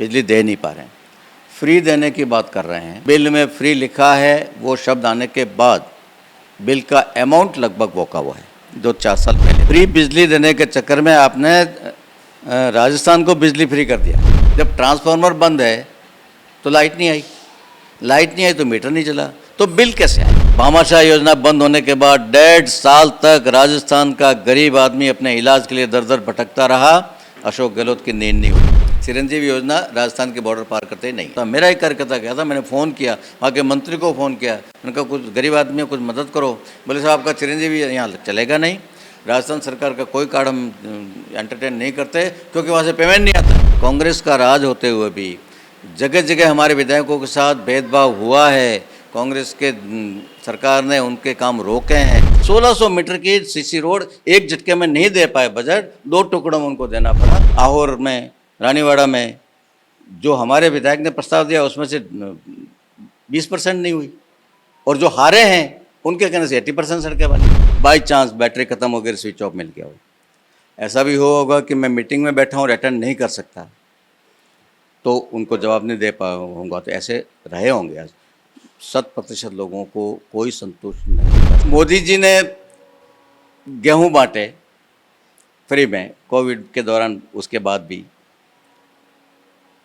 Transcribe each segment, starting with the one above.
बिजली दे नहीं पा रहे हैं। फ्री देने की बात कर रहे हैं। बिल में फ्री लिखा है, वो शब्द आने के बाद बिल का अमाउंट लगभग वो का वो है जो 4 साल पहले। फ्री बिजली देने के चक्कर में आपने राजस्थान को बिजली फ्री कर दिया। जब ट्रांसफार्मर बंद है तो लाइट नहीं आई, लाइट नहीं आई तो मीटर नहीं चला, तो बिल कैसे आए? भामाशाह योजना बंद होने के बाद 1.5 साल तक राजस्थान का गरीब आदमी अपने इलाज के लिए दर दर भटकता रहा। अशोक गहलोत की नींद नहीं हुई। चिरंजीवी योजना राजस्थान के बॉर्डर पार करते ही नहीं। तो मेरा एक कार्यकर्ता गया था, मैंने फ़ोन किया, वहाँ के मंत्री को फ़ोन किया, मैंने कहा कुछ गरीब आदमी है, कुछ मदद करो। बोले साहब आपका चिरंजीवी यहाँ चलेगा नहीं, राजस्थान सरकार का कोई कार्ड हम एंटरटेन नहीं करते क्योंकि वहाँ से पेमेंट नहीं आता। कांग्रेस का राज होते हुए भी जगह जगह हमारे विधायकों के साथ भेदभाव हुआ है। कांग्रेस के सरकार ने उनके काम रोके हैं। 1600 मीटर की सीसी रोड एक झटके में नहीं दे पाए, बजट 2 टुकड़ों में उनको देना पड़ा। आहोर में, रानीवाड़ा में जो हमारे विधायक ने प्रस्ताव दिया उसमें से 20% नहीं हुई, और जो हारे हैं उनके कहने से 80% सड़कें बनी। बाई चांस बैटरी खत्म हो गई, स्विच ऑफ मिल गया हो। ऐसा भी होगा कि मैं मीटिंग में बैठा हूँ, अटेंड नहीं कर सकता तो उनको जवाब नहीं दे पाऊंगा, तो ऐसे रहे होंगे। आज 100% लोगों को कोई संतुष्ट नहीं। मोदी जी ने गेहूं बांटे फ्री में कोविड के दौरान, उसके बाद भी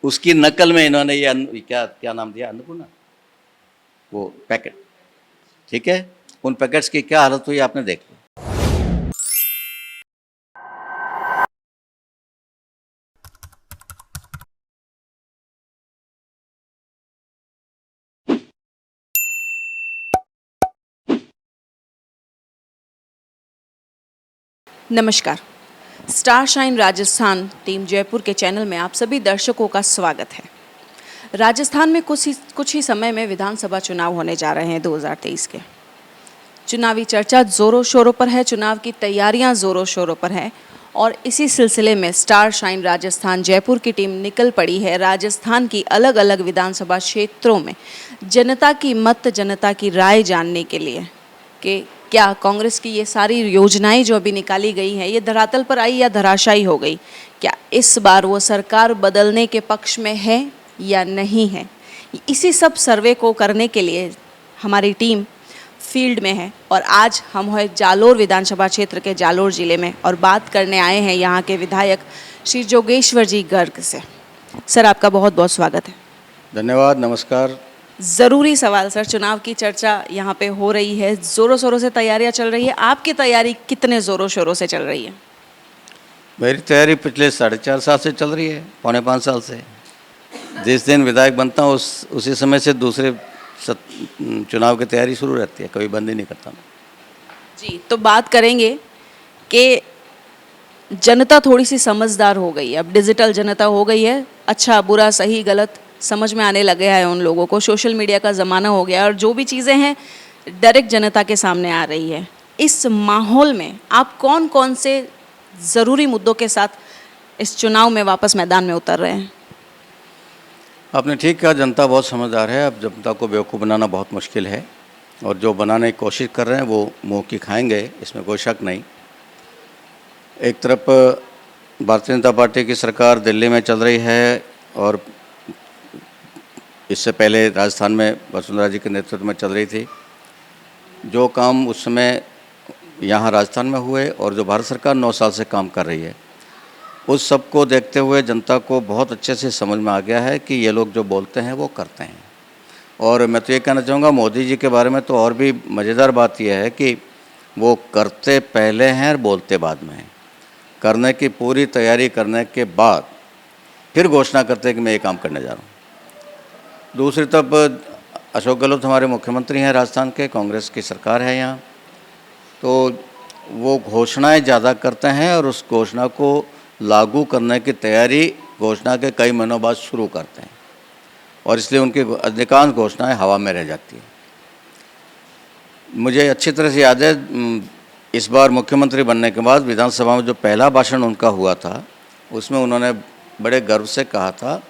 उसकी नकल में इन्होंने ये क्या नाम दिया, अन्नपूर्णा, वो पैकेट, ठीक है, उन पैकेट्स की क्या हालत हुई आपने देख ली। नमस्कार। Star shine Rajasthan team Jaipur के चैनल में आप सभी दर्शकों का स्वागत है। राजस्थान में कुछ ही समय में विधानसभा चुनाव होने जा रहे हैं 2023 के। चुनावी चर्चा जोरों शोरों पर है, चुनाव की तैयारियां जोरों शोरों पर है, और इसी सिलसिले में स्टार शाइन राजस्थान जयपुर की टीम निकल पड़ी है राजस्थान की अलग अलग विधानसभा क्षेत्रों में जनता की मत, जनता की राय जानने के लिए कि क्या कांग्रेस की ये सारी योजनाएं जो अभी निकाली गई हैं ये धरातल पर आई या धराशायी हो गई, क्या इस बार वो सरकार बदलने के पक्ष में है या नहीं है। इसी सब सर्वे को करने के लिए हमारी टीम फील्ड में है, और आज हम हैं जालोर विधानसभा क्षेत्र के जालोर जिले में और बात करने आए हैं यहाँ के विधायक श्री जोगेश्वर जी गर्ग से। सर, आपका बहुत बहुत स्वागत है। धन्यवाद, नमस्कार। ज़रूरी सवाल सर, चुनाव की चर्चा यहाँ पे हो रही है, ज़ोरों शोरों से तैयारियाँ चल रही है, आपकी तैयारी कितने ज़ोरों शोरों से चल रही है? मेरी तैयारी पिछले 4.5 साल से चल रही है, 4.25 साल से। जिस दिन विधायक बनता हूँ उसी समय से दूसरे चुनाव की तैयारी शुरू रहती है, कभी बंद ही नहीं करता मैं। जी, तो बात करेंगे कि जनता थोड़ी सी समझदार हो गई है, अब डिजिटल जनता हो गई है, अच्छा बुरा सही गलत समझ में आने लगे है उन लोगों को, सोशल मीडिया का ज़माना हो गया और जो भी चीज़ें हैं डायरेक्ट जनता के सामने आ रही है। इस माहौल में आप कौन कौन से ज़रूरी मुद्दों के साथ इस चुनाव में वापस मैदान में उतर रहे हैं? आपने ठीक कहा, जनता बहुत समझदार है। अब जनता को बेवकूफ़ बनाना बहुत मुश्किल है, और जो बनाने की कोशिश कर रहे हैं वो मुँह की खाएंगे, इसमें कोई शक नहीं। एक तरफ भारतीय जनता पार्टी की सरकार दिल्ली में चल रही है, और इससे पहले राजस्थान में वसुंधरा जी के नेतृत्व में चल रही थी। जो काम उस समय यहाँ राजस्थान में हुए और जो भारत सरकार 9 साल से काम कर रही है, उस सब को देखते हुए जनता को बहुत अच्छे से समझ में आ गया है कि ये लोग जो बोलते हैं वो करते हैं। और मैं तो ये कहना चाहूँगा मोदी जी के बारे में तो और भी मज़ेदार बात यह है कि वो करते पहले हैं और बोलते बाद में हैं। करने की पूरी तैयारी करने के बाद फिर घोषणा करते हैं कि मैं ये काम करने जा रहा हूँ। दूसरी तरफ अशोक गहलोत हमारे मुख्यमंत्री हैं राजस्थान के, कांग्रेस की सरकार है यहाँ, तो वो घोषणाएं ज़्यादा करते हैं और उस घोषणा को लागू करने की तैयारी घोषणा के कई महीनों बाद शुरू करते हैं, और इसलिए उनकी अधिकांश घोषणाएं हवा में रह जाती हैं। मुझे अच्छी तरह से याद है, इस बार मुख्यमंत्री बनने के बाद विधानसभा में जो पहला भाषण उनका हुआ था उसमें उन्होंने बड़े गर्व से कहा था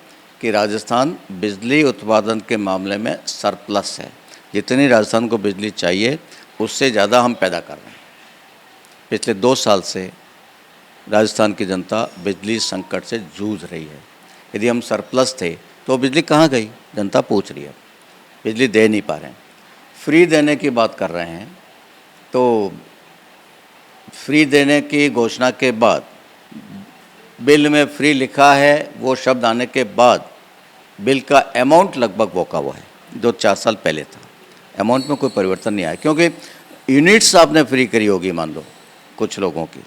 कि राजस्थान बिजली उत्पादन के मामले में सरप्लस है। जितनी राजस्थान को बिजली चाहिए उससे ज़्यादा हम पैदा कर रहे हैं। पिछले 2 साल से राजस्थान की जनता बिजली संकट से जूझ रही है। यदि हम सरप्लस थे तो बिजली कहाँ गई, जनता पूछ रही है। बिजली दे नहीं पा रहे हैं। फ्री देने की बात कर रहे हैं, तो फ्री देने की घोषणा के बाद बिल में फ्री लिखा है, वो शब्द आने के बाद बिल का अमाउंट लगभग वोका हुआ है जो 4 साल पहले था। अमाउंट में कोई परिवर्तन नहीं आया, क्योंकि यूनिट्स आपने फ्री करी होगी मान लो कुछ लोगों की,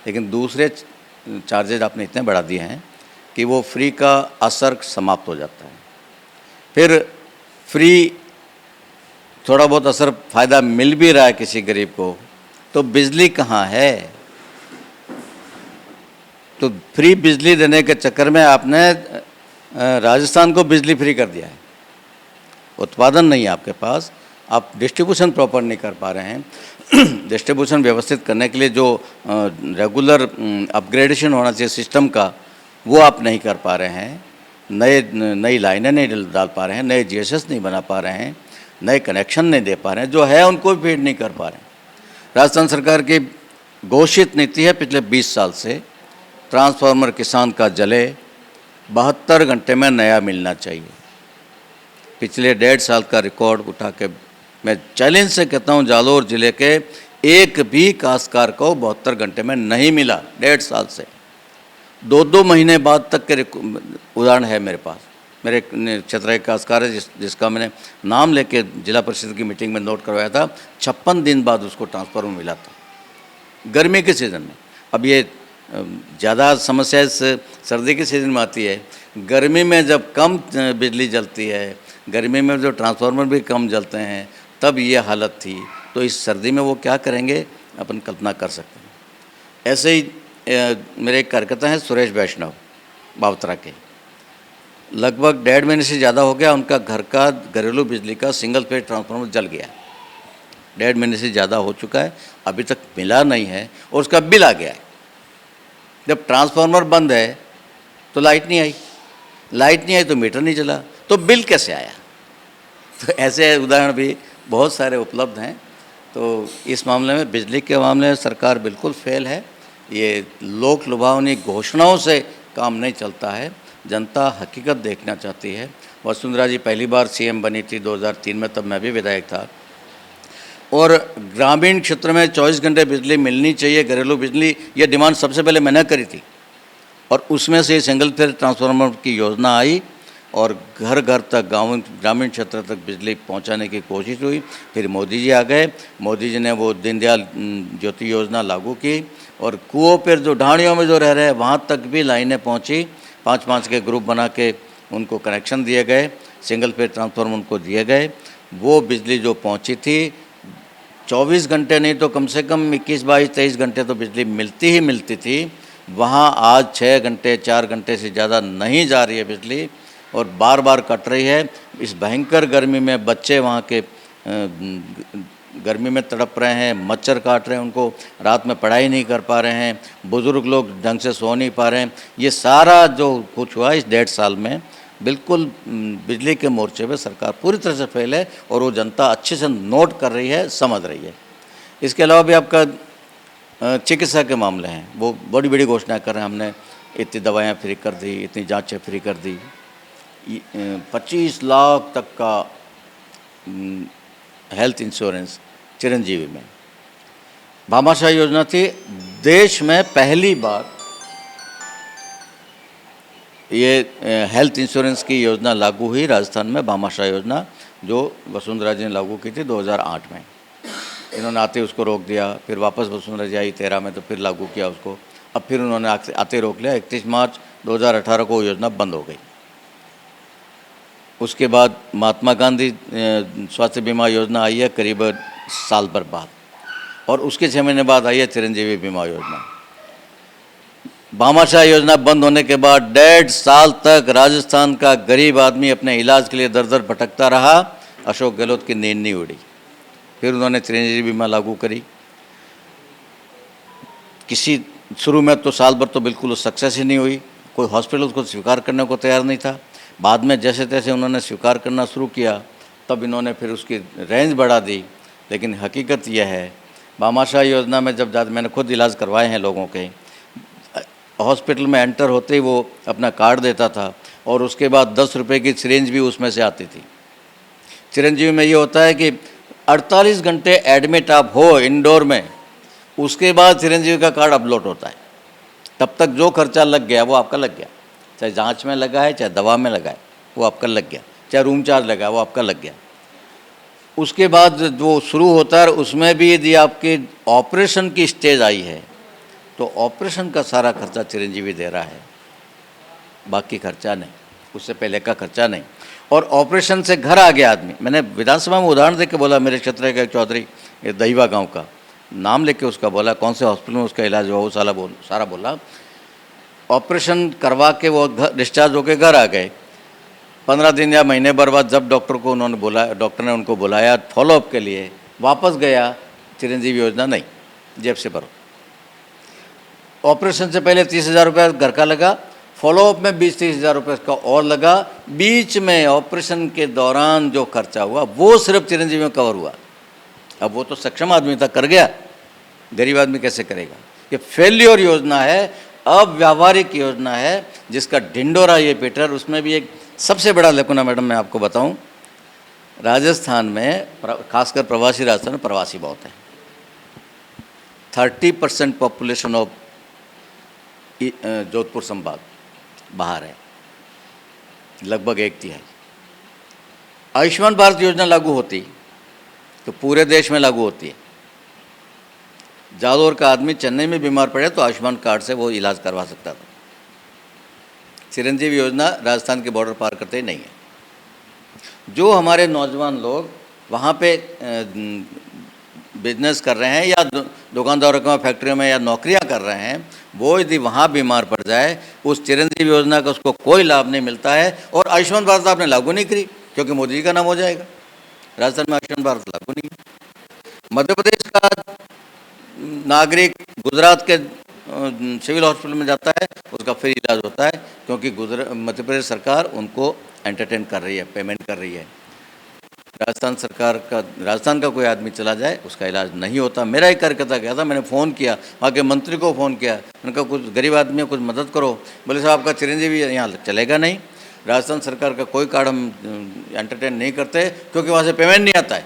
लेकिन दूसरे चार्जेज आपने इतने बढ़ा दिए हैं कि वो फ्री का असर समाप्त हो जाता है। फिर फ्री थोड़ा बहुत असर फ़ायदा मिल भी रहा है किसी गरीब को, तो बिजली कहाँ है? तो फ्री बिजली देने के चक्कर में आपने राजस्थान को बिजली फ्री कर दिया है। उत्पादन नहीं है आपके पास, आप डिस्ट्रीब्यूशन प्रॉपर नहीं कर पा रहे हैं। डिस्ट्रीब्यूशन व्यवस्थित करने के लिए जो रेगुलर अपग्रेडेशन होना चाहिए सिस्टम का, वो आप नहीं कर पा रहे हैं। नई लाइनें नहीं डाल पा रहे हैं, नए जीएसएस नहीं बना पा रहे हैं, नए कनेक्शन नहीं दे पा रहे हैं, जो है उनको भी फीड नहीं कर पा रहे हैं। राजस्थान सरकार की घोषित नीति है पिछले 20 साल से, ट्रांसफार्मर किसान का जले, 72 घंटे में नया मिलना चाहिए। पिछले 1.5 साल का रिकॉर्ड उठा के मैं चैलेंज से कहता हूँ, जालौर ज़िले के एक भी काश्तकार को 72 घंटे में नहीं मिला 1.5 साल से। 2-2 महीने बाद तक के उदाहरण है मेरे पास। मेरे क्षेत्र एक काश्तकार है जिसका मैंने नाम लेके जिला परिषद की मीटिंग में नोट करवाया था, 56 दिन बाद उसको ट्रांसफार्मर मिला था गर्मी के सीज़न में। अब ये ज़्यादा समस्या इस सर्दी के सीज़न में आती है। गर्मी में जब कम बिजली जलती है, गर्मी में जो ट्रांसफार्मर भी कम जलते हैं, तब ये हालत थी। तो इस सर्दी में वो क्या करेंगे, अपन कल्पना कर सकते हैं। ऐसे ही मेरे एक कार्यकर्ता हैं सुरेश वैष्णव बावतरा के, लगभग 1.5 महीने से ज़्यादा हो गया उनका घर का घरेलू बिजली का सिंगल फेज ट्रांसफार्मर जल गया। 1.5 महीने से ज़्यादा हो चुका है, अभी तक मिला नहीं है और उसका बिल आ गया है। जब ट्रांसफार्मर बंद है तो लाइट नहीं आई, लाइट नहीं आई तो मीटर नहीं चला, तो बिल कैसे आया? तो ऐसे उदाहरण भी बहुत सारे उपलब्ध हैं। तो इस मामले में, बिजली के मामले में सरकार बिल्कुल फेल है। ये लोक लुभावनी घोषणाओं से काम नहीं चलता है, जनता हकीकत देखना चाहती है। वसुंधरा जी पहली बार सीएम बनी थी 2003 में, तब मैं भी विधायक था, और ग्रामीण क्षेत्र में 24 घंटे बिजली मिलनी चाहिए, घरेलू बिजली, ये डिमांड सबसे पहले मैंने करी थी। और उसमें से सिंगल फेज ट्रांसफार्मर की योजना आई और घर घर तक, ग्रामीण क्षेत्र तक बिजली पहुंचाने की कोशिश हुई। फिर मोदी जी आ गए, मोदी जी ने वो दीनदयाल ज्योति योजना लागू की और कुओं पर जो ढाणियों में जो रह रहे हैं वहाँ तक भी लाइनें पहुँची। 5-5 के ग्रुप बना के उनको कनेक्शन दिए गए, सिंगल फेज ट्रांसफार्मर उनको दिए गए। वो बिजली जो पहुँची थी 24 घंटे नहीं तो कम से कम 21, 22, 23 घंटे तो बिजली मिलती ही मिलती थी। वहाँ आज 6 घंटे, 4 घंटे से ज़्यादा नहीं जा रही है बिजली और बार बार कट रही है। इस भयंकर गर्मी में बच्चे वहाँ के गर्मी में तड़प रहे हैं, मच्छर काट रहे हैं, उनको रात में पढ़ाई नहीं कर पा रहे हैं, बुज़ुर्ग लोग ढंग से सो नहीं पा रहे हैं। ये सारा जो कुछ हुआ इस 1.5 साल में, बिल्कुल बिजली के मोर्चे पे सरकार पूरी तरह से फेल है और वो जनता अच्छे से नोट कर रही है, समझ रही है। इसके अलावा भी आपका चिकित्सा के मामले हैं, वो बड़ी बड़ी घोषणाएं कर रहे हैं। हमने इतनी दवाइयाँ फ्री कर दी, इतनी जाँचें फ्री कर दी, 25 लाख तक का हेल्थ इंश्योरेंस चिरंजीवी में। भामाशाह योजना थी, देश में पहली बार ये हेल्थ इंश्योरेंस की योजना लागू हुई राजस्थान में, भामाशाह योजना, जो वसुंधरा जी ने लागू की थी 2008 में। इन्होंने आते उसको रोक दिया, फिर वापस वसुंधरा जी आई 13 में, तो फिर लागू किया उसको। अब फिर उन्होंने आते रोक लिया। 31 मार्च 2018 को योजना बंद हो गई। उसके बाद महात्मा गांधी स्वास्थ्य बीमा योजना आई है करीब साल भर बाद, और उसके 6 महीने बाद आई है चिरंजीवी बीमा योजना। भामाशाह योजना बंद होने के बाद 1.5 साल तक राजस्थान का गरीब आदमी अपने इलाज के लिए दर दर भटकता रहा। अशोक गहलोत की नींद नहीं उड़ी। फिर उन्होंने चिरंजीवी बीमा लागू करी। शुरू में तो साल भर तो बिल्कुल सक्सेस ही नहीं हुई, कोई हॉस्पिटल उसको स्वीकार करने को तैयार नहीं था। बाद में जैसे तैसे उन्होंने स्वीकार करना शुरू किया, तब इन्होंने फिर उसकी रेंज बढ़ा दी। लेकिन हकीकत यह है, भामाशाह योजना में जब मैंने खुद इलाज करवाए हैं लोगों के, हॉस्पिटल में एंटर होते ही वो अपना कार्ड देता था और उसके बाद 10 रुपये की सिरिंज भी उसमें से आती थी। चिरंजीवी में ये होता है कि 48 घंटे एडमिट आप हो इंडोर में, उसके बाद चिरंजीवी का कार्ड अपलोड होता है। तब तक जो खर्चा लग गया वो आपका लग गया, चाहे जांच में लगा है, चाहे दवा में लगा है, वो आपका लग गया, चाहे रूम चार्ज लगा है, वो आपका लग गया। उसके बाद जो शुरू होता है उसमें भी यदि आपके ऑपरेशन की स्टेज आई है तो ऑपरेशन का सारा खर्चा चिरंजीवी दे रहा है, बाकी खर्चा नहीं, उससे पहले का खर्चा नहीं। और ऑपरेशन से घर आ गया आदमी, मैंने विधानसभा में उदाहरण देके बोला, मेरे क्षेत्र का एक चौधरी ये दहीवा गांव का नाम लेके उसका बोला, कौन से हॉस्पिटल में उसका इलाज हुआ, वो सारा बोला। ऑपरेशन करवा के वो घर डिस्चार्ज होके घर आ गए। 15 दिन या महीने भर बाद जब डॉक्टर ने उनको बुलाया फॉलोअप के लिए, वापस गया, चिरंजीवी योजना नहीं, जेब से भरो। ऑपरेशन से पहले 30,000 रुपये घर का लगा, फॉलोअप में 20-30 हज़ार रुपये का और लगा, बीच में ऑपरेशन के दौरान जो खर्चा हुआ वो सिर्फ चिरंजीवी में कवर हुआ। अब वो तो सक्षम आदमी था, कर गया, गरीब आदमी कैसे करेगा? ये फेल्योर योजना है, अव्यावहारिक योजना है, जिसका ढिंडोरा ये पीटर। उसमें भी एक सबसे बड़ा लेकुना मैडम मैं आपको बताऊं, राजस्थान में खासकर प्रवासी राजस्थान में प्रवासी बहुत है। 30% पॉपुलेशन ऑफ जोधपुर संभाग बाहर है, लगभग 1/3। आयुष्मान भारत योजना लागू होती तो पूरे देश में लागू होती है। जालौर का आदमी चेन्नई में बीमार पड़े तो आयुष्मान कार्ड से वो इलाज करवा सकता था। चिरंजीवी योजना राजस्थान के बॉर्डर पार करते ही नहीं है। जो हमारे नौजवान लोग वहाँ पे बिजनेस कर रहे हैं या दुकानदारों में, फैक्ट्रियों में या नौकरियां कर रहे हैं, वो यदि वहाँ बीमार पड़ जाए, उस चिरंजीवी योजना का उसको कोई लाभ नहीं मिलता है। और आयुष्मान भारत आपने लागू नहीं करी क्योंकि मोदी जी का नाम हो जाएगा। राजस्थान में आयुष्मान भारत लागू नहीं है। मध्य प्रदेश का नागरिक गुजरात के सिविल हॉस्पिटल में जाता है, उसका फ्री इलाज होता है क्योंकि मध्य प्रदेश सरकार उनको एंटरटेन कर रही है, पेमेंट कर रही है। राजस्थान का कोई आदमी चला जाए उसका इलाज नहीं होता। मेरा एक कार्यकर्ता गया था, मैंने फ़ोन किया, वहाँ के मंत्री को फ़ोन किया, मैंने कहा कुछ गरीब आदमी है, कुछ मदद करो। बोले साहब आपका चिरंजीवी यहाँ चलेगा नहीं, राजस्थान सरकार का कोई कार्ड हम एंटरटेन नहीं करते क्योंकि वहाँ से पेमेंट नहीं आता है।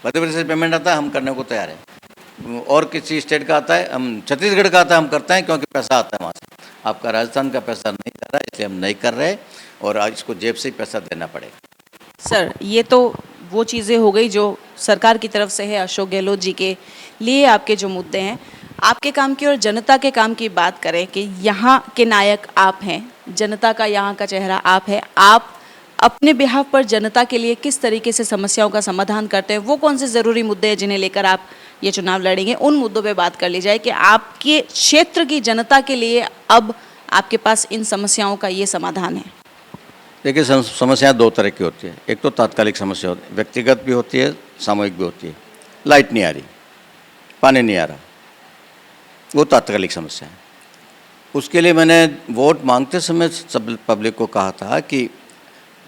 मध्य प्रदेश से पेमेंट आता है, हम करने को तैयार है। और किसी स्टेट का आता है, हम छत्तीसगढ़ का आता है, हम करते हैं क्योंकि पैसा आता है वहाँ से। आपका राजस्थान का पैसा नहीं जा रहा है, इसलिए हम नहीं कर रहे और आज इसको जेब से ही पैसा देना पड़ेगा। सर, ये तो वो चीज़ें हो गई जो सरकार की तरफ से है, अशोक गहलोत जी के लिए आपके जो मुद्दे हैं। आपके काम की और जनता के काम की बात करें कि यहाँ के नायक आप हैं, जनता का यहाँ का चेहरा आप है, आप अपने बिहाफ पर जनता के लिए किस तरीके से समस्याओं का समाधान करते हैं? वो कौन से ज़रूरी मुद्दे हैं जिन्हें लेकर आप ये चुनाव लड़ेंगे? उन मुद्दों पे बात कर ली जाए कि आपके क्षेत्र की जनता के लिए अब आपके पास इन समस्याओं का ये समाधान है। देखिए, समस्याएं दो तरह की होती है। एक तो तात्कालिक समस्या होती है, व्यक्तिगत भी होती है, सामूहिक भी होती है। लाइट नहीं आ रही, पानी नहीं आ रहा, वो तात्कालिक समस्या है। उसके लिए मैंने वोट मांगते समय सब पब्लिक को कहा था कि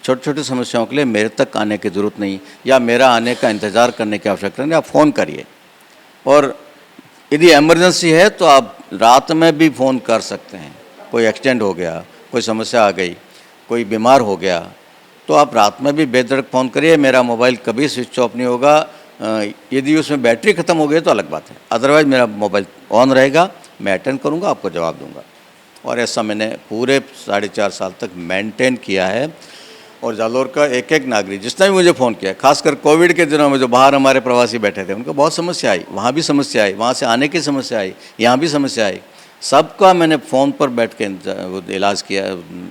छोटी छोटी समस्याओं के लिए मेरे तक आने की ज़रूरत नहीं या मेरा आने का इंतज़ार करने की आवश्यकता नहीं, आप फ़ोन करिए। और यदि इमरजेंसी है तो आप रात में भी फ़ोन कर सकते हैं। कोई एक्सीडेंट हो गया, कोई समस्या आ गई, कोई बीमार हो गया, तो आप रात में भी बेधड़क फ़ोन करिए। मेरा मोबाइल कभी स्विच ऑफ नहीं होगा। यदि उसमें बैटरी ख़त्म हो गई तो अलग बात है, अदरवाइज़ मेरा मोबाइल ऑन रहेगा, मैं अटेंड करूँगा, आपको जवाब दूँगा। और ऐसा मैंने पूरे 4.5 साल तक मेंटेन किया है। और जालौर का एक एक नागरिक जिसने भी मुझे फ़ोन किया, खासकर कोविड के दिनों में जो बाहर हमारे प्रवासी बैठे थे, उनको बहुत समस्या आई, वहाँ भी समस्या आई, वहाँ से आने की समस्या आई, यहाँ भी समस्या आई। सबका मैंने फ़ोन पर बैठ के इलाज किया,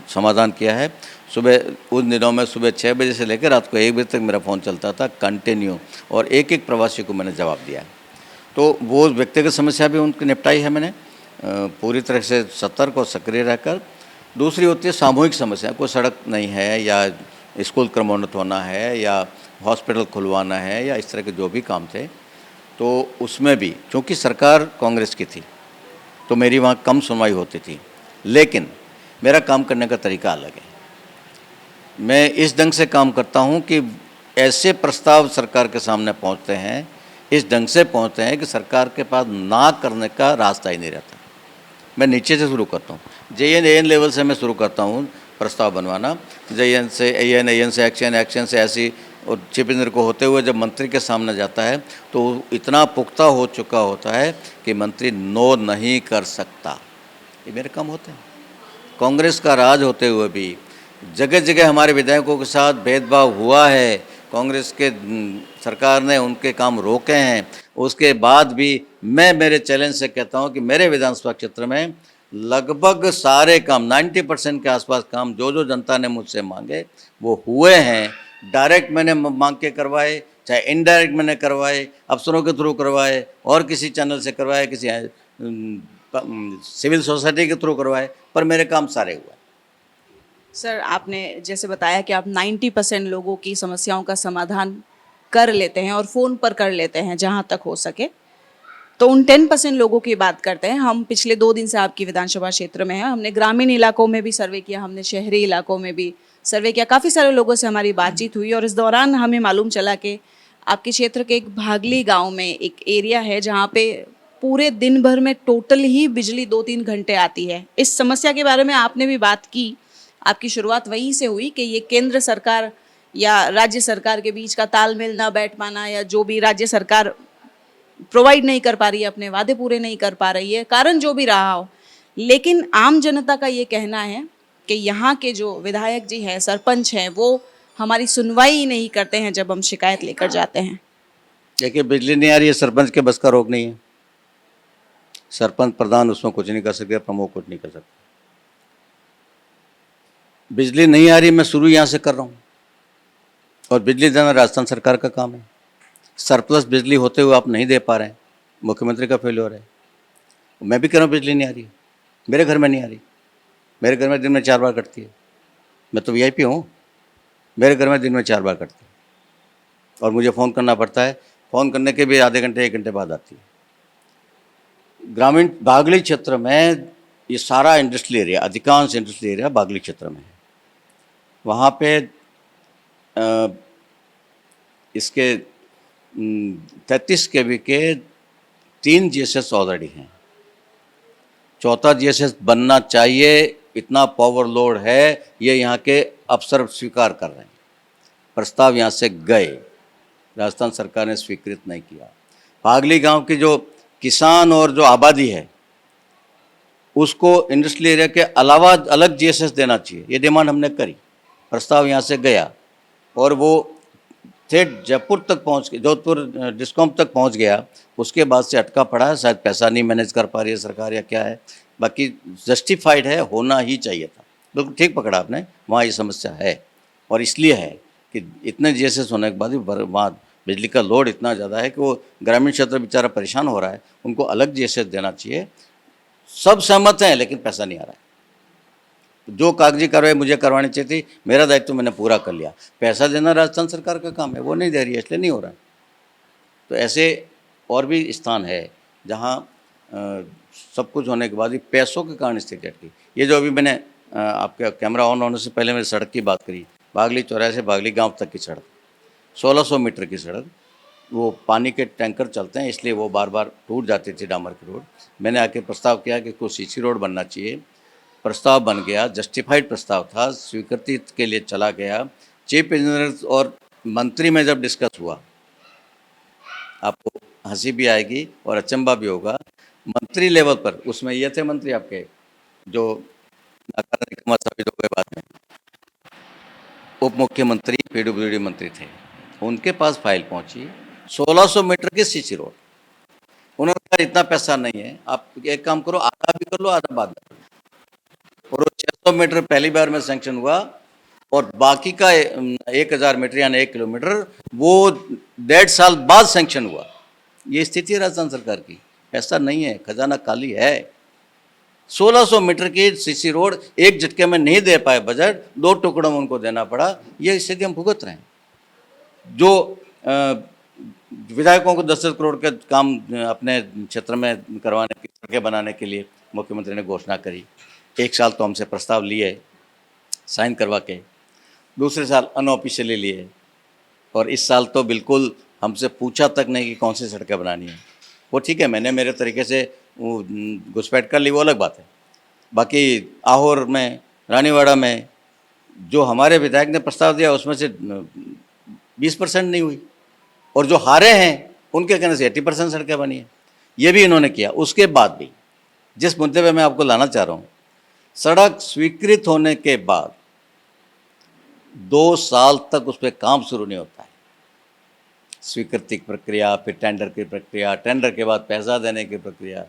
समाधान किया है। सुबह उन दिनों में सुबह 6 बजे से लेकर रात को 1 बजे तक मेरा फ़ोन चलता था कंटिन्यू, और एक एक प्रवासी को मैंने जवाब दिया है। तो वो व्यक्तिगत समस्या भी उनकी निपटाई है मैंने पूरी तरह से सतर्क और सक्रिय रहकर। दूसरी होती है सामूहिक समस्या, कोई सड़क नहीं है या स्कूल क्रमोन्नत होना है या हॉस्पिटल खुलवाना है या इस तरह के जो भी काम थे, तो उसमें भी चूँकि सरकार कांग्रेस की थी तो मेरी वहाँ कम सुनवाई होती थी, लेकिन मेरा काम करने का तरीका अलग है। मैं इस ढंग से काम करता हूँ कि ऐसे प्रस्ताव सरकार के सामने पहुँचते हैं, इस ढंग से पहुँचते हैं कि सरकार के पास ना करने का रास्ता ही नहीं रहता। मैं नीचे से शुरू करता हूँ। JN लेवल से मैं शुरू करता हूँ प्रस्ताव बनवाना। JN से AN से एक्शन से ऐसी, और चीफ इंजीनियर को होते हुए जब मंत्री के सामने जाता है तो इतना पुख्ता हो चुका होता है कि मंत्री नो नहीं कर सकता। ये मेरे काम होते हैं। कांग्रेस का राज होते हुए भी जगह जगह हमारे विधायकों के साथ भेदभाव हुआ है। कांग्रेस के सरकार ने उनके काम रोके हैं। उसके बाद भी मैं मेरे चैलेंज से कहता हूं कि मेरे विधानसभा क्षेत्र में लगभग सारे काम 90% के आसपास काम जो जनता ने मुझसे मांगे वो हुए हैं। डायरेक्ट मैंने मांग के करवाए, चाहे इनडायरेक्ट मैंने करवाए, अफसरों के थ्रू करवाए और किसी चैनल से करवाए, किसी सिविल सोसाइटी के थ्रू करवाए, पर मेरे काम सारे हुए। सर, आपने जैसे बताया कि आप 90% लोगों की समस्याओं का समाधान कर लेते हैं और फ़ोन पर कर लेते हैं जहां तक हो सके। तो उन 10% लोगों की बात करते हैं। हम पिछले 2 दिन से आपकी विधानसभा क्षेत्र में हैं। हमने ग्रामीण इलाकों में भी सर्वे किया, हमने शहरी इलाकों में भी सर्वे किया। काफ़ी सारे लोगों से हमारी बातचीत हुई और इस दौरान हमें मालूम चला कि आपके क्षेत्र के एक भागली गाँव में एक एरिया है जहाँ पे पूरे दिन भर में टोटल ही बिजली 2-3 घंटे आती है। इस समस्या के बारे में आपने भी बात की। आपकी शुरुआत वहीं से हुई कि ये केंद्र सरकार या राज्य सरकार के बीच का तालमेल ना बैठ पाना, या जो भी राज्य सरकार प्रोवाइड नहीं कर पा रही है, अपने वादे पूरे नहीं कर पा रही है, कारण जो भी रहा हो। लेकिन आम जनता का ये कहना है कि यहाँ के जो विधायक जी हैं, सरपंच हैं, वो हमारी सुनवाई ही नहीं करते हैं जब हम शिकायत लेकर जाते हैं। देखिए, बिजली नहीं आ रही है, सरपंच के बस का रोक नहीं है। सरपंच प्रधान उसमें कुछ नहीं कर सकते, प्रमुख कुछ नहीं कर सकते। बिजली नहीं आ रही, मैं शुरू यहाँ से कर रहा हूँ, और बिजली देना राजस्थान सरकार का काम है। सरप्लस बिजली होते हुए आप नहीं दे पा रहे हैं, मुख्यमंत्री का फेल्योर है। मैं भी कह रहा हूँ बिजली नहीं आ रही, मेरे घर में नहीं आ रही। मेरे घर में दिन में 4 बार कटती है। मैं तो VIP हूँ, मेरे घर में दिन में 4 बार कटती है, और मुझे फ़ोन करना पड़ता है। फ़ोन करने के भी आधे घंटे 1 घंटे बाद आती है। ग्रामीण बागली क्षेत्र में ये सारा इंडस्ट्रियल एरिया, अधिकांश इंडस्ट्रियल एरिया बागली क्षेत्र में है। वहाँ पे इसके 33 kV के 3 GSS ऑलरेडी हैं। चौथा GSS बनना चाहिए, इतना पावर लोड है, ये यहाँ के अफसर स्वीकार कर रहे हैं। प्रस्ताव यहाँ से गए, राजस्थान सरकार ने स्वीकृत नहीं किया। बागली गांव की जो किसान और जो आबादी है उसको इंडस्ट्रियल एरिया के अलावा अलग GSS देना चाहिए, ये डिमांड हमने करी। प्रस्ताव यहाँ से गया और वो ठेठ जयपुर तक पहुँच के, जोधपुर डिस्कॉम तक पहुँच गया। उसके बाद से अटका पड़ा है, शायद पैसा नहीं मैनेज कर पा रही है सरकार या क्या है। बाकी जस्टिफाइड है, होना ही चाहिए था। बिल्कुल ठीक पकड़ा आपने, वहाँ ये समस्या है, और इसलिए है कि इतने GSS होने के बाद भी वहाँ बिजली का लोड इतना ज़्यादा है कि वो ग्रामीण क्षेत्र बेचारा परेशान हो रहा है। उनको अलग GSS देना चाहिए। सब सहमत हैं, लेकिन पैसा नहीं आ रहा है। जो कागजी कार्रवाई मुझे करवानी चाहिए थी, मेरा दायित्व मैंने पूरा कर लिया। पैसा देना राजस्थान सरकार का काम है, वो नहीं दे रही है, इसलिए नहीं हो रहा है। तो ऐसे और भी स्थान है जहाँ सब कुछ होने के बाद भी पैसों के कारण स्थिति अटकी। ये जो अभी मैंने आपका कैमरा ऑन होने से पहले मैंने सड़क की बात करी, बागली चौराहे से बागली गांव तक की सड़क, 1600 मीटर की सड़क, वो पानी के टैंकर चलते हैं, इसलिए वो बार बार टूट जाती थी डामर की रोड। मैंने आके प्रस्ताव किया कि कुछ CC रोड बनना चाहिए। प्रस्ताव बन गया, जस्टिफाइड प्रस्ताव था, स्वीकृति के लिए चला गया। चीफ इंजीनियर और मंत्री में जब डिस्कस हुआ, आपको हंसी भी आएगी और अचंभा भी होगा, मंत्री लेवल पर, उसमें ये थे मंत्री आपके जो नाकारा साबित हो गए बाद में, उप मुख्यमंत्री PWD मंत्री थे, उनके पास फाइल पहुंची 1600 मीटर की CC रोड। उन्होंने कहा इतना पैसा नहीं है, आप एक काम करो, आधा भी कर लो, आधा बाद में। और 600 मीटर पहली बार में सैंक्शन हुआ, और बाकी का 1000 मीटर यानी 1 किलोमीटर वो 1.5 साल बाद सैंक्शन हुआ। ये स्थिति है राजस्थान सरकार की, पैसा नहीं है, खजाना खाली है। 1600 मीटर की CC रोड एक झटके में नहीं दे पाए, बजट 2 टुकड़ों में उनको देना पड़ा। ये स्थिति हम भुगत रहे हैं। जो विधायकों को 10-10 करोड़ के काम अपने क्षेत्र में करवाने की, सड़कें बनाने के लिए मुख्यमंत्री ने घोषणा करी। 1 साल तो हमसे प्रस्ताव लिए साइन करवा के, दूसरे साल अनऑफिशियली लिए, और इस साल तो बिल्कुल हमसे पूछा तक नहीं कि कौन सी सड़कें बनानी है। वो ठीक है, मैंने मेरे तरीके से वो घुसपैठ कर ली, वो अलग बात है। बाकी आहोर में, रानीवाड़ा में जो हमारे विधायक ने प्रस्ताव दिया उसमें से 20% नहीं हुई, और जो हारे हैं उनके कहने से 80% सड़कें बनी हैं। ये भी इन्होंने किया। उसके बाद भी जिस मुद्दे पे मैं आपको लाना चाह रहा हूँ, सड़क स्वीकृत होने के बाद 2 साल तक उस पर काम शुरू नहीं होता है। स्वीकृति की प्रक्रिया, फिर टेंडर की प्रक्रिया, टेंडर के बाद पैसा देने की प्रक्रिया।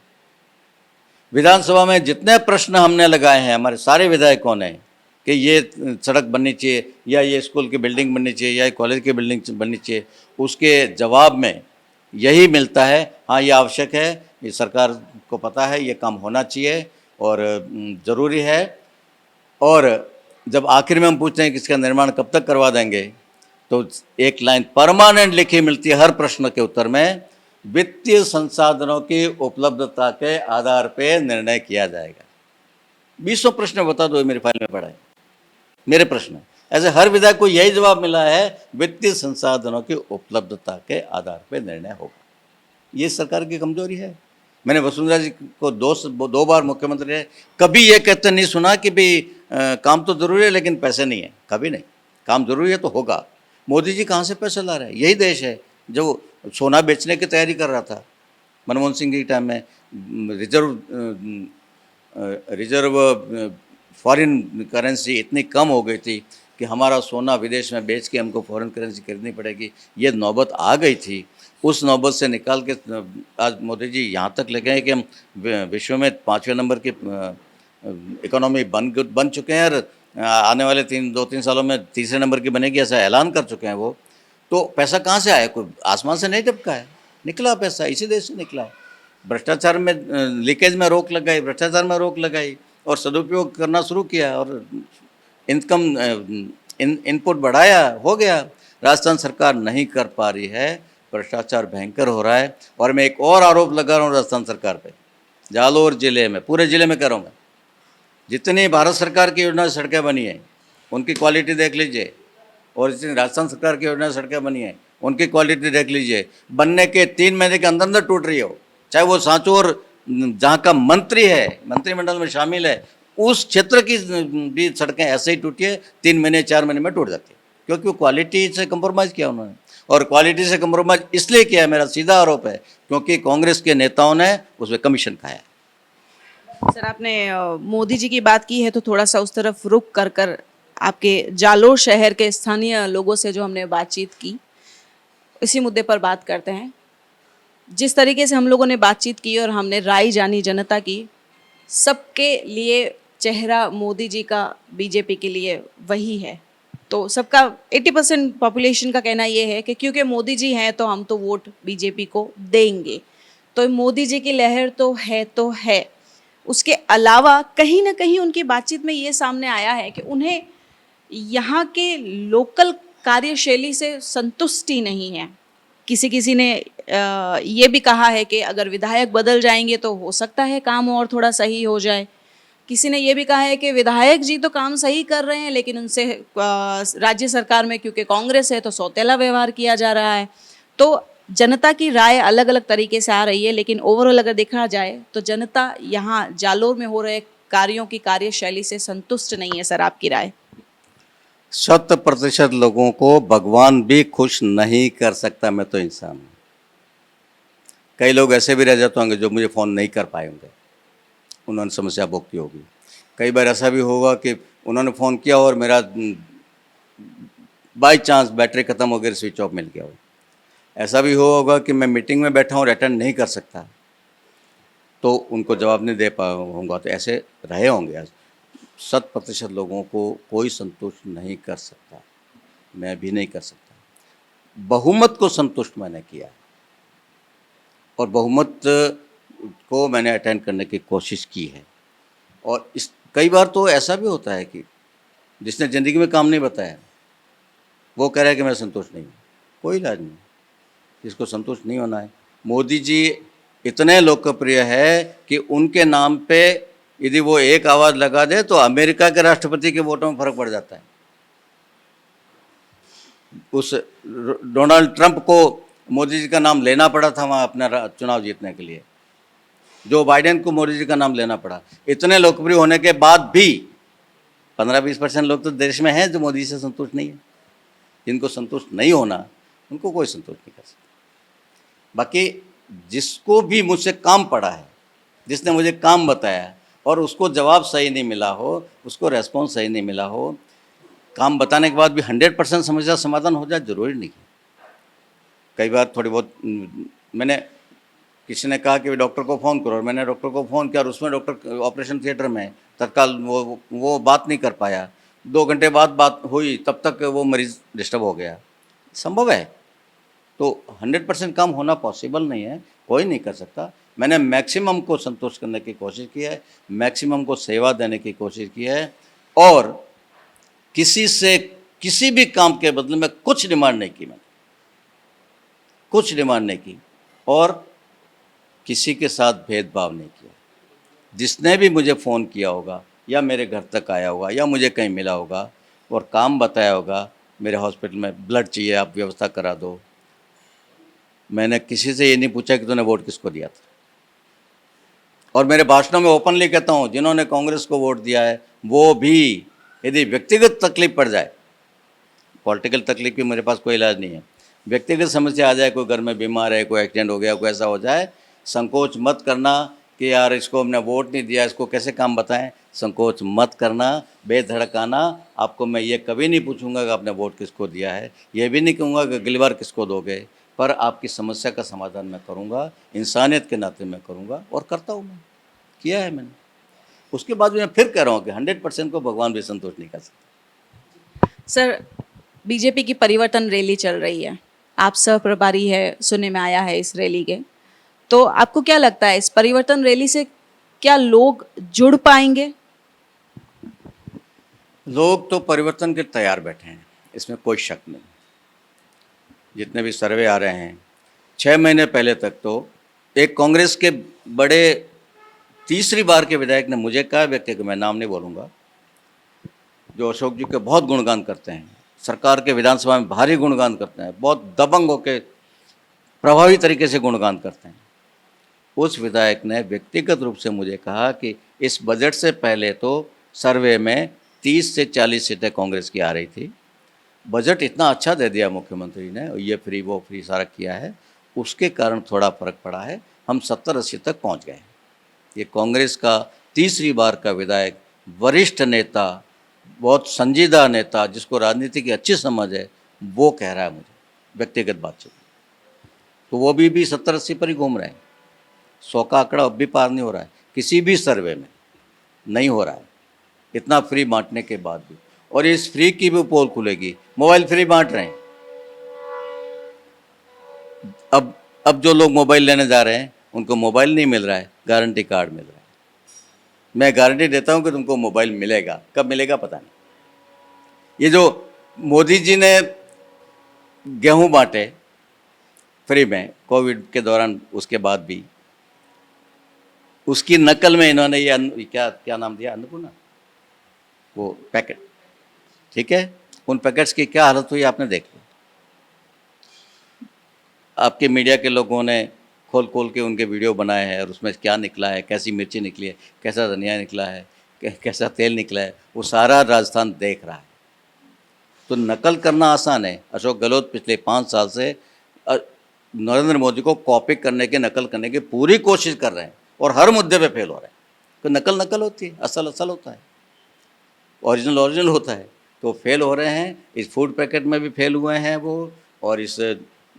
विधानसभा में जितने प्रश्न हमने लगाए हैं हमारे सारे विधायकों ने कि ये सड़क बननी चाहिए, या ये स्कूल की बिल्डिंग बननी चाहिए, या ये कॉलेज की बिल्डिंग बननी चाहिए, उसके जवाब में यही मिलता है, हाँ ये आवश्यक है, ये सरकार को पता है, ये काम होना चाहिए और ज़रूरी है। और जब आखिर में हम पूछते हैं कि इसका निर्माण कब तक करवा देंगे, तो एक लाइन परमानेंट लिखी मिलती है हर प्रश्न के उत्तर में, वित्तीय संसाधनों की उपलब्धता के आधार पर निर्णय किया जाएगा। 20 प्रश्न बता दो, मेरी फाइल में पड़ा है, मेरे प्रश्न। ऐसे हर विधायक को यही जवाब मिला है, वित्तीय संसाधनों की उपलब्धता के आधार पर निर्णय होगा। ये सरकार की कमजोरी है। मैंने वसुंधरा जी को 2 बार मुख्यमंत्री है, कभी ये कहते नहीं सुना कि भाई काम तो जरूरी है लेकिन पैसे नहीं है, कभी नहीं। काम जरूरी है तो होगा। मोदी जी कहाँ से पैसे ला रहे हैं? यही देश है जो सोना बेचने की तैयारी कर रहा था मनमोहन सिंह के टाइम में। रिजर्व फॉरेन करेंसी इतनी कम हो गई थी कि हमारा सोना विदेश में बेच के हमको फॉरेन करेंसी खरीदनी पड़ेगी, ये नौबत आ गई थी। उस नौबत से निकाल के आज मोदी जी यहाँ तक ले गए कि हम विश्व में 5वें नंबर की इकोनॉमी बन चुके हैं, और आने वाले 2-3 सालों में तीसरे नंबर की बनेगी, ऐसा ऐलान कर चुके हैं वो। तो पैसा कहाँ से आया? कोई आसमान से नहीं टपका है, निकला पैसा इसी देश से निकला है। भ्रष्टाचार में लीकेज में रोक लगाई, भ्रष्टाचार में रोक लगाई और सदुपयोग करना शुरू किया, और इनकम इनपुट बढ़ाया, हो गया। राजस्थान सरकार नहीं कर पा रही है, भ्रष्टाचार भयंकर हो रहा है। और मैं एक और आरोप लगा रहा हूँ राजस्थान सरकार पे, जालोर जिले में, पूरे जिले में कर रहा हूँ मैं, जितनी भारत सरकार की योजना से सड़कें बनी हैं उनकी क्वालिटी देख लीजिए, और जितनी राजस्थान सरकार की योजना से सड़कें बनी हैं उनकी क्वालिटी देख लीजिए। बनने के 3 महीने के अंदर अंदर टूट रही हो, चाहे वो सांचौर जहाँ का मंत्री है, मंत्रिमंडल में शामिल है, उस क्षेत्र की भी सड़कें ऐसे ही टूटी है, 3 महीने 4 महीने में टूट जाती है, क्योंकि वो क्वालिटी से कंप्रोमाइज़ किया उन्होंने। और क्वालिटी से कंप्रोमाइज़ इसलिए किया है, मेरा सीधा आरोप है, क्योंकि कांग्रेस के नेताओं ने उसमें कमीशन खाया। सर, आपने मोदी जी की बात की है तो थोड़ा सा उस तरफ रुक कर आपके जालोर शहर के स्थानीय लोगों से जो हमने बातचीत की, इसी मुद्दे पर बात करते हैं। जिस तरीके से हम लोगों ने बातचीत की और हमने राय जानी जनता की, सबके लिए चेहरा मोदी जी का बीजेपी के लिए वही है। तो सबका 80% पॉपुलेशन का कहना ये है कि क्योंकि मोदी जी हैं तो हम तो वोट बीजेपी को देंगे। तो मोदी जी की लहर तो है। उसके अलावा कहीं ना कहीं उनकी बातचीत में ये सामने आया है कि उन्हें यहाँ के लोकल कार्यशैली से संतुष्टि नहीं है। किसी ने ये भी कहा है कि अगर विधायक बदल जाएंगे तो हो सकता है काम और थोड़ा सही हो जाए। किसी ने ये भी कहा है कि विधायक जी तो काम सही कर रहे हैं, लेकिन उनसे राज्य सरकार में क्योंकि कांग्रेस है तो सौतेला व्यवहार किया जा रहा है। तो जनता की राय अलग अलग तरीके से आ रही है, लेकिन ओवरऑल अगर देखा जाए तो जनता यहाँ जालोर में हो रहे कार्यों की कार्यशैली से संतुष्ट नहीं है। सर, आपकी राय? 100% लोगों को भगवान भी खुश नहीं कर सकता। मैं तो इंसान हूँ। कई लोग ऐसे भी रह जाते होंगे जो मुझे फ़ोन नहीं कर पाए होंगे, उन्होंने समस्या भोगती होगी। कई बार ऐसा भी होगा कि उन्होंने फ़ोन किया और मेरा बाई चांस बैटरी ख़त्म हो गई, स्विच ऑफ मिल गया हो। ऐसा भी होगा कि मैं मीटिंग में बैठा हूँ और अटेंड नहीं कर सकता, तो उनको जवाब नहीं दे पाऊँगा। तो ऐसे रहे होंगे। आज 100% लोगों को कोई संतुष्ट नहीं कर सकता, मैं भी नहीं कर सकता। बहुमत को संतुष्ट मैंने किया और बहुमत को मैंने अटेंड करने की कोशिश की है। और इस कई बार तो ऐसा भी होता है कि जिसने ज़िंदगी में काम नहीं बताया वो कह रहा है कि मैं संतुष्ट नहीं हूँ। कोई इलाज नहीं, जिसको संतुष्ट नहीं होना है। मोदी जी इतने लोकप्रिय है कि उनके नाम पे यदि वो एक आवाज़ लगा दे तो अमेरिका के राष्ट्रपति के वोटों में फ़र्क पड़ जाता है। उस डोनाल्ड ट्रंप को मोदी जी का नाम लेना पड़ा था वहाँ अपना चुनाव जीतने के लिए। जो बाइडेन को मोदी जी का नाम लेना पड़ा। इतने लोकप्रिय होने के बाद भी 15-20% लोग तो देश में हैं जो मोदी से संतुष्ट नहीं है। जिनको संतुष्ट नहीं होना, उनको कोई संतुष्ट नहीं कर सकता। बाकी जिसको भी मुझसे काम पड़ा है, जिसने मुझे काम बताया और उसको जवाब सही नहीं मिला हो, उसको रेस्पॉन्स सही नहीं मिला हो, काम बताने के बाद भी 100% समस्या समाधान हो जाए, जरूरी नहीं। कई बार थोड़ी बहुत मैंने, किसी ने कहा कि डॉक्टर को फ़ोन करो, और मैंने डॉक्टर को फ़ोन किया और उसमें डॉक्टर ऑपरेशन थिएटर में तत्काल वो बात नहीं कर पाया। 2 घंटे बाद बात हुई, तब तक वो मरीज़ डिस्टर्ब हो गया। संभव है। तो 100% काम होना पॉसिबल नहीं है, कोई नहीं कर सकता। मैंने मैक्सिमम को संतुष्ट करने की कोशिश की है, मैक्सिमम को सेवा देने की कोशिश की है, और किसी से किसी भी काम के बदले में कुछ डिमांड नहीं की मैंने, कुछ डिमांड नहीं की, और किसी के साथ भेदभाव नहीं किया। जिसने भी मुझे फ़ोन किया होगा या मेरे घर तक आया होगा या मुझे कहीं मिला होगा और काम बताया होगा, मेरे हॉस्पिटल में ब्लड चाहिए, आप व्यवस्था करा दो, मैंने किसी से ये नहीं पूछा कि तूने वोट किसको दिया था। और मेरे भाषणों में ओपनली कहता हूँ, जिन्होंने कांग्रेस को वोट दिया है वो भी, यदि व्यक्तिगत तकलीफ पड़ जाए, पॉलिटिकल तकलीफ की मेरे पास कोई इलाज नहीं है, व्यक्तिगत समस्या आ जाए, कोई घर में बीमार है, कोई एक्सीडेंट हो गया, कोई ऐसा हो जाए, संकोच मत करना कि यार इसको हमने वोट नहीं दिया, इसको कैसे काम बताएं। संकोच मत करना, बेधड़क आना। आपको मैं ये कभी नहीं पूछूंगा कि आपने वोट किसको दिया है, ये भी नहीं कहूँगा कि अगली बार किसको दोगे, पर आपकी समस्या का समाधान मैं करूँगा, इंसानियत के नाते मैं करूँगा, और करता हूँ, मैं किया है मैंने। उसके बाद मैं फिर कह रहा हूँ कि 100% को भगवान भी संतुष्ट नहीं कर सकते। सर, बीजेपी की परिवर्तन रैली चल रही है, आप सह प्रभारी है, सुनने में आया है इस रैली के, तो आपको क्या लगता है इस परिवर्तन रैली से क्या लोग जुड़ पाएंगे? लोग तो परिवर्तन के तैयार बैठे हैं, इसमें कोई शक नहीं। जितने भी सर्वे आ रहे हैं, 6 महीने पहले तक तो एक कांग्रेस के बड़े तीसरी बार के विधायक ने मुझे कहा, व्यक्ति को मैं नाम नहीं बोलूँगा, जो अशोक जी के बहुत गुणगान करते हैं, सरकार के विधानसभा में भारी गुणगान करते हैं, बहुत दबंग होकर प्रभावी तरीके से गुणगान करते हैं, उस विधायक ने व्यक्तिगत रूप से मुझे कहा कि इस बजट से पहले तो सर्वे में 30 से 40 सीटें कांग्रेस की आ रही थी, बजट इतना अच्छा दे दिया मुख्यमंत्री ने, ये फ्री वो फ्री सारा किया है, उसके कारण थोड़ा फर्क पड़ा है, हम 70-80 तक पहुंच गए। ये कांग्रेस का तीसरी बार का विधायक, वरिष्ठ नेता, बहुत संजीदा नेता, जिसको राजनीति की अच्छी समझ है, वो कह रहा है मुझे व्यक्तिगत बातचीत। तो वो भी 70-80 पर ही घूम रहे हैं। 100 का आंकड़ा अब भी पार नहीं हो रहा है, किसी भी सर्वे में नहीं हो रहा है, इतना फ्री बांटने के बाद भी। और इस फ्री की भी पोल खुलेगी, मोबाइल फ्री बांट रहे हैं। अब जो लोग मोबाइल लेने जा रहे हैं उनको मोबाइल नहीं मिल रहा है, गारंटी कार्ड मिल रहा है। मैं गारंटी देता हूं कि तुमको मोबाइल मिलेगा, कब मिलेगा पता नहीं। ये जो मोदी जी ने गेहूं बांटे फ्री में कोविड के दौरान, उसके बाद भी उसकी नकल में इन्होंने ये क्या नाम दिया, अन्नपूर्णा, वो पैकेट, ठीक है, उन पैकेट्स की क्या हालत हुई आपने देख ली। आपके मीडिया के लोगों ने खोल के उनके वीडियो बनाए हैं, और उसमें क्या निकला है, कैसी मिर्ची निकली है, कैसा धनिया निकला है, कैसा तेल निकला है, वो सारा राजस्थान देख रहा है। तो नकल करना आसान है। अशोक गहलोत पिछले 5 साल से नरेंद्र मोदी को कॉपी करने की, नकल करने की पूरी कोशिश कर रहे हैं, और हर मुद्दे पे फेल हो रहे हैं। तो नकल होती है, असल होता है, ओरिजिनल होता है, तो फेल हो रहे हैं। इस फूड पैकेट में भी फेल हुए हैं वो, और इस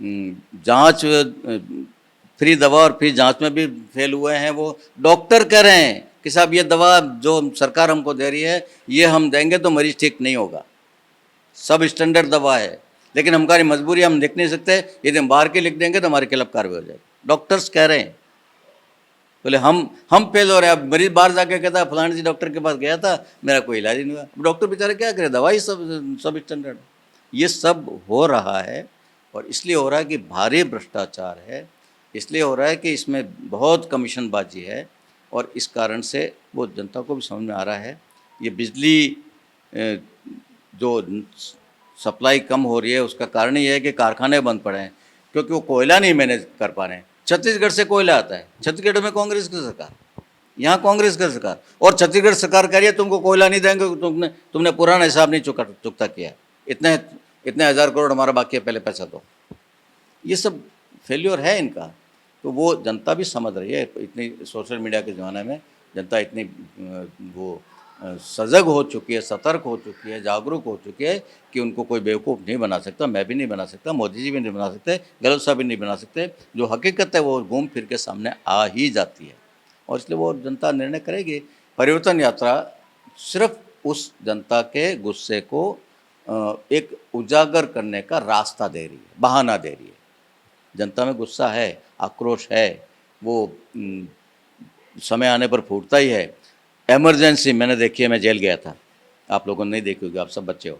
जांच फ्री दवा और फ्री जांच में भी फेल हुए हैं वो। डॉक्टर कह रहे हैं कि साहब ये दवा जो सरकार हमको दे रही है, ये हम देंगे तो मरीज ठीक नहीं होगा, सब स्टैंडर्ड दवा है, लेकिन हमारी मजबूरी, हम लिख नहीं सकते, यदि हम बाहर के लिख देंगे तो हमारे खिलाफ कार्रवाई हो जाएगी। डॉक्टर्स कह रहे हैं। बोले हम फेल हो रहे हैं। अब मरीज बाहर जाके कहता है फलाने जी डॉक्टर के पास गया था, मेरा कोई इलाज ही नहीं हुआ। डॉक्टर बेचारे क्या करे, दवाई सब स्टैंडर्ड। ये सब हो रहा है, और इसलिए हो रहा है कि भारी भ्रष्टाचार है, इसलिए हो रहा है कि इसमें बहुत कमीशनबाजी है, और इस कारण से वो जनता को भी समझ में आ रहा है। ये बिजली जो सप्लाई कम हो रही है, उसका कारण ये है कि कारखाने बंद पड़े हैं, क्योंकि वो कोयला नहीं मैनेज कर पा रहे हैं। छत्तीसगढ़ से कोयला आता है, छत्तीसगढ़ में कांग्रेस की सरकार, यहाँ कांग्रेस की सरकार, और छत्तीसगढ़ सरकार कह रही है तुमको कोयला नहीं देंगे, तुमने पुराना हिसाब नहीं चुकता किया, इतने इतने 1000 करोड़ हमारा बाकी है, पहले पैसा दो। ये सब फेल्योर है इनका। तो वो जनता भी समझ रही है, इतनी सोशल मीडिया के ज़माने में जनता इतनी वो सजग हो चुकी है, सतर्क हो चुकी है, जागरूक हो चुकी है कि उनको कोई बेवकूफ़ नहीं बना सकता, मैं भी नहीं बना सकता, मोदी जी भी नहीं बना सकते, गलत साहब भी नहीं बना सकते। जो हकीकत है वो घूम फिर के सामने आ ही जाती है, और इसलिए वो जनता निर्णय करेगी। परिवर्तन यात्रा सिर्फ उस जनता के गुस्से को एक उजागर करने का रास्ता दे रही है, बहाना दे रही है। जनता में गुस्सा है, आक्रोश है, वो समय आने पर फूटता ही है। इमरजेंसी मैंने देखी है, मैं जेल गया था, आप लोगों ने नहीं देखी होगी, आप सब बच्चे हो।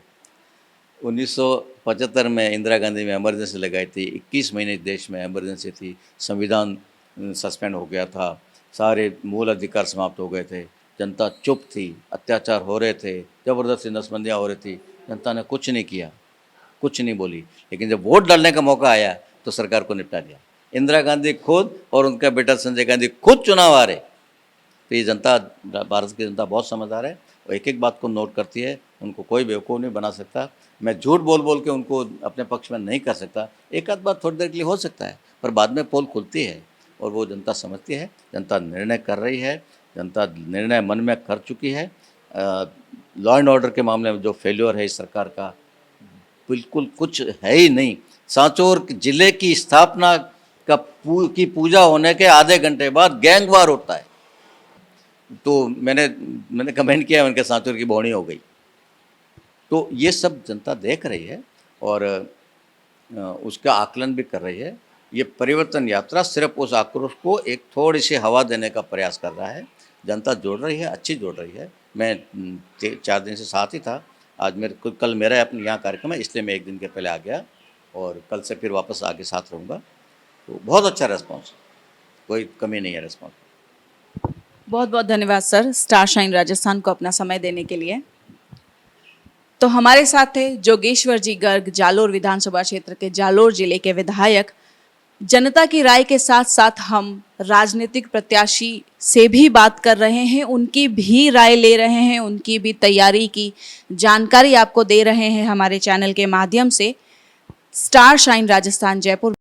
1975 में इंदिरा गांधी में इमरजेंसी लगाई थी, 21 महीने देश में इमरजेंसी थी, संविधान सस्पेंड हो गया था, सारे मूल अधिकार समाप्त हो गए थे, जनता चुप थी, अत्याचार हो रहे थे, ज़बरदस्ती नसबंदियाँ हो रही थी, जनता ने कुछ नहीं किया, कुछ नहीं बोली। लेकिन जब वोट डालने का मौका आया तो सरकार को निपटा दिया। इंदिरा गांधी खुद और उनका बेटा संजय गांधी खुद चुनाव आ रहे। तो ये जनता, भारत की जनता बहुत समझदार है, और एक एक बात को नोट करती है, उनको कोई बेवकूफ़ नहीं बना सकता। मैं झूठ बोल बोल के उनको अपने पक्ष में नहीं कर सकता। एक आध बार थोड़ी देर के लिए हो सकता है, पर बाद में पोल खुलती है और वो जनता समझती है, जनता निर्णय कर रही है, जनता निर्णय मन में कर चुकी है। लॉ एंड ऑर्डर के मामले में जो फेल्योर है इस सरकार का, बिल्कुल कुछ है ही नहीं। सांचौर जिले की स्थापना की पूजा होने के आधे घंटे बाद गैंगवार होता है। तो मैंने कमेंट किया, उनके सांचौर की बोहनी हो गई। तो ये सब जनता देख रही है और उसका आकलन भी कर रही है। ये परिवर्तन यात्रा सिर्फ उस आक्रोश को एक थोड़ी सी हवा देने का प्रयास कर रहा है। जनता जुड़ रही है, अच्छी जुड़ रही है। मैं 4 दिन से साथ ही था। आज कल मेरा अपने यहाँ कार्यक्रम है, इसलिए मैं 1 दिन के पहले आ गया, और कल से फिर वापस आके साथ रहूँगा। तो बहुत अच्छा रिस्पॉन्स, कोई कमी नहीं है रिस्पॉन्स। बहुत बहुत धन्यवाद सर, स्टार शाइन राजस्थान को अपना समय देने के लिए। तो हमारे साथ थे जोगेश्वर जी गर्ग, जालोर विधानसभा क्षेत्र के जालोर जिले के विधायक। जनता की राय के साथ साथ हम राजनीतिक प्रत्याशी से भी बात कर रहे हैं, उनकी भी राय ले रहे हैं, उनकी भी तैयारी की जानकारी आपको दे रहे हैं हमारे चैनल के माध्यम से। Star shine Rajasthan Jaipur